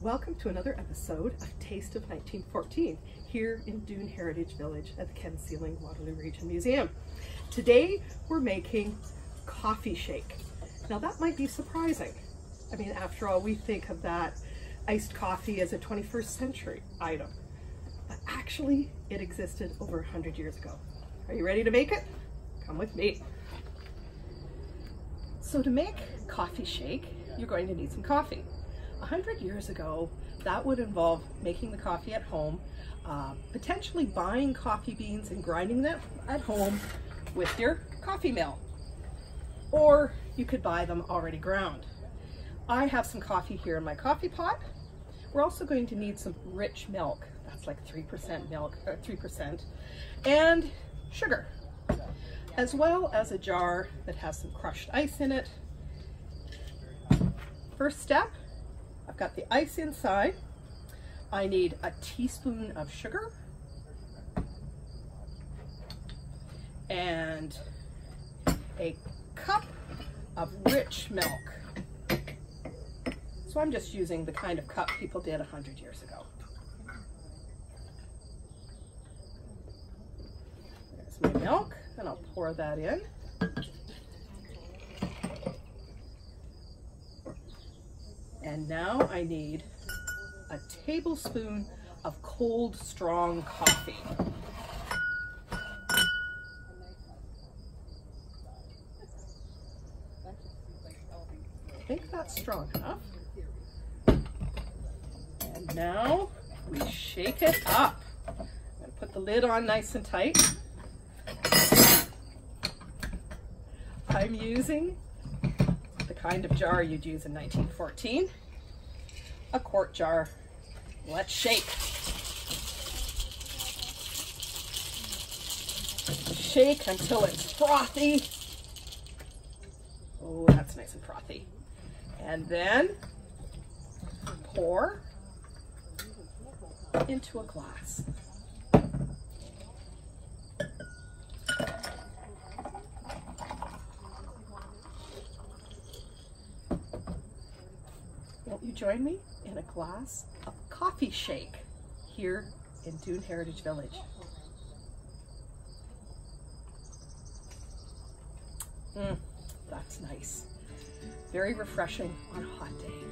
Welcome to another episode of Taste of 1914 here in Doon Heritage Village at the Ken Sealing Waterloo Region Museum. Today we're making coffee shake. Now that might be surprising. I mean, after all, we think of that iced coffee as a 21st century item, but actually it existed over 100 years ago. Are you ready to make it? Come with me. So to make coffee shake, you're going to need some coffee. 100 years ago, that would involve making the coffee at home, potentially buying coffee beans and grinding them at home with your coffee mill. Or you could buy them already ground. I have some coffee here in my coffee pot. We're also going to need some rich milk. That's like 3% milk, 3%, and sugar, as well as a jar that has some crushed ice in it. First step, I've got the ice inside. I need a teaspoon of sugar and a cup of rich milk. So I'm just using the kind of cup people did 100 years ago. There's my milk, and I'll pour that in. And now I need a tablespoon of cold, strong coffee. I think that's strong enough. And now we shake it up. I'm going to put the lid on nice and tight. I'm using the kind of jar you'd use in 1914, a quart jar. Let's shake. Shake until it's frothy. Oh, that's nice and frothy. And then pour into a glass. Won't you join me in a glass of coffee shake here in Doon Heritage Village? That's nice. Very refreshing on a hot day.